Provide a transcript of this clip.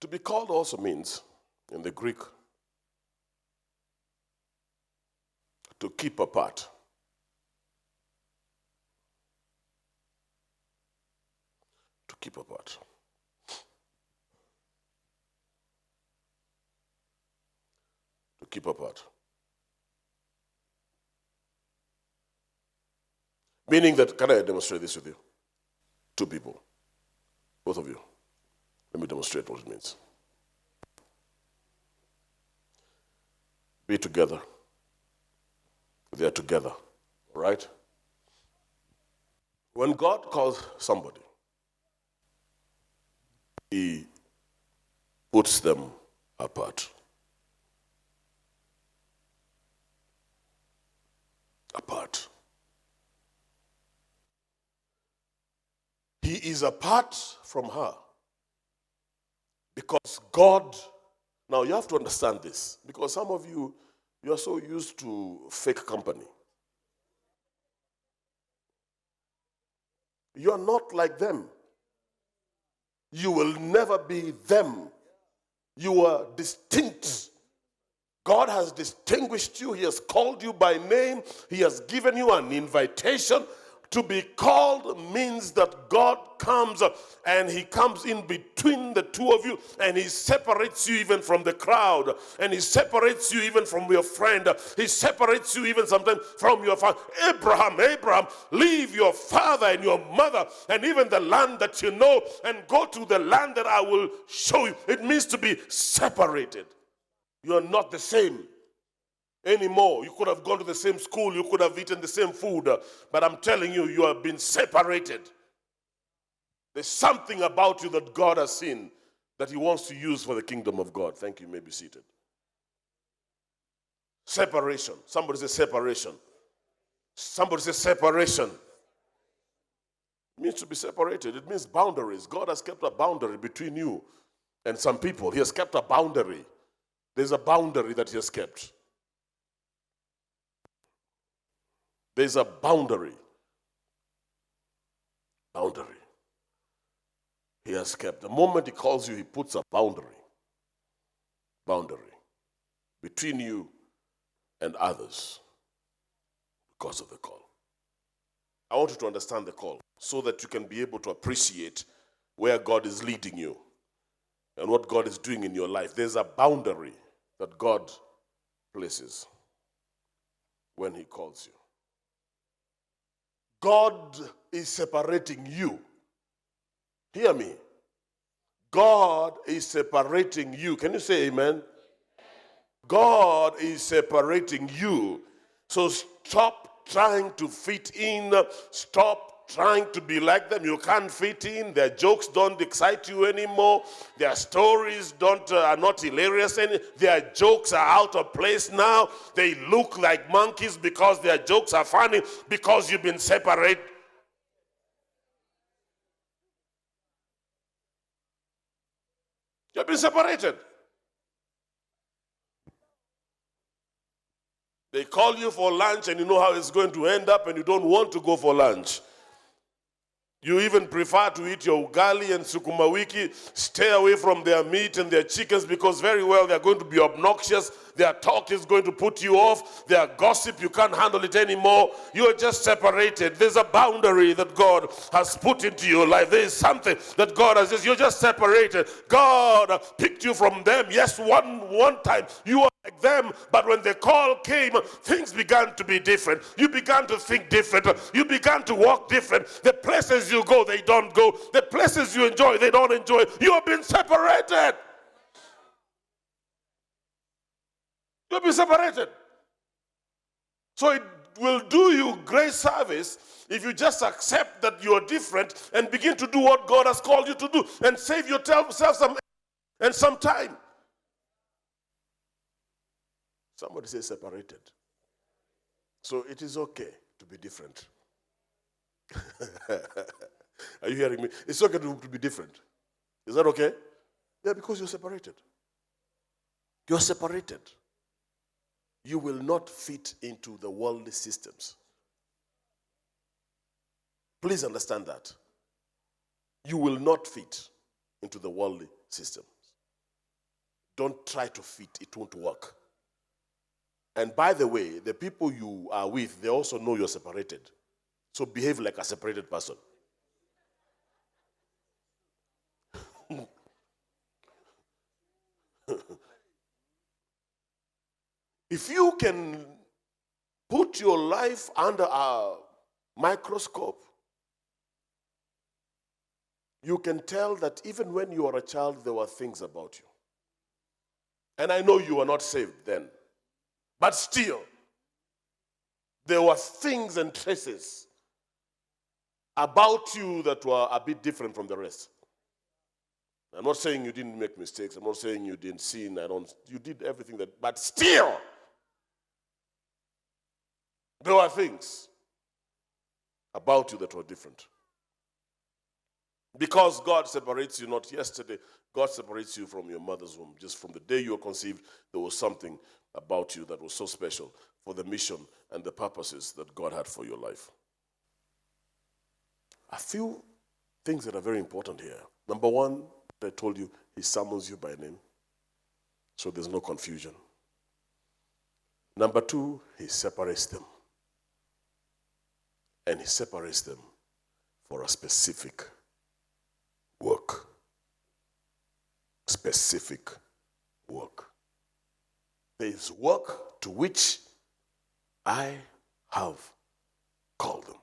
To be called also means, in the Greek, to keep apart. To keep apart. To keep apart. Meaning that, can I demonstrate this with you? Two people. Both of you. Let me demonstrate what it means. Be together. They are together. All right? When God calls somebody, He puts them apart. Apart. He is apart from her. Because God, now you have to understand this, because some of you, you are so used to fake company. You are not like them. You will never be them. You are distinct. God has distinguished you. He has called you by name. He has given you an invitation. To be called means that God comes and He comes in between the two of you, and He separates you even from the crowd, and He separates you even from your friend. He separates you even sometimes from your father. Abraham, leave your father and your mother and even the land that you know and go to the land that I will show you. It means to be separated. You are not the same anymore. You could have gone to the same school, you could have eaten the same food, but I'm telling you, you have been separated. There's something about you that God has seen that He wants to use for the kingdom of God. Thank you. You may be seated. Separation. Somebody say separation. Somebody say separation. It means to be separated. It means boundaries. God has kept a boundary between you and some people. He has kept a boundary. There's a boundary that He has kept. There's a boundary. Boundary. He has kept. The moment He calls you, He puts a boundary. Boundary. Between you and others. Because of the call. I want you to understand the call so that you can be able to appreciate where God is leading you and what God is doing in your life. There's a boundary that God places when He calls you. God is separating you. Hear me. God is separating you. Can you say amen? God is separating you. So stop trying to fit in. Stop trying to be like them. You can't fit in. Their jokes don't excite you anymore. Their stories are not hilarious anymore. Their jokes are out of place now. They look like monkeys because their jokes are funny because you've been separated. You've been separated. They call you for lunch and you know how it's going to end up and you don't want to go for lunch. You even prefer to eat your ugali and sukuma wiki. Stay away from their meat and their chickens because very well they're going to be obnoxious. Their talk is going to put you off. Their gossip, you can't handle it anymore. You're just separated. There's a boundary that God has put into your life. There is something that God has just, you're just separated. God picked you from them. Yes, one time you were like them, but when the call came, things began to be different. You began to think different. You began to walk different. The places you go, they don't go. The places you enjoy, they don't enjoy. You have been separated. You have been separated. So it will do you great service if you just accept that you are different and begin to do what God has called you to do and save yourself some time. Somebody say separated. So it is okay to be different. Are you hearing me? It's okay to be different. Is that okay? Yeah, because you're separated. You're separated. You will not fit into the worldly systems. Please understand that. You will not fit into the worldly systems. don't try to fit. It won't work. And by the way, the people you are with, they also know you're separated. So behave like a separated person. If you can put your life under a microscope, you can tell that even when you were a child, there were things about you. And I know you were not saved then. But still, there were things and traces about you that were a bit different from the rest. I'm not saying you didn't make mistakes. I'm not saying you didn't sin. You did everything but still, there were things about you that were different. Because God separates you not yesterday, God separates you from your mother's womb. Just from the day you were conceived, there was something about you that was so special for the mission and the purposes that God had for your life. A few things that are very important here. Number one, I told you, he summons you by name, so there's no confusion. Number two, he separates them. And he separates them for a specific work. Specific work. There is work to which I have called them.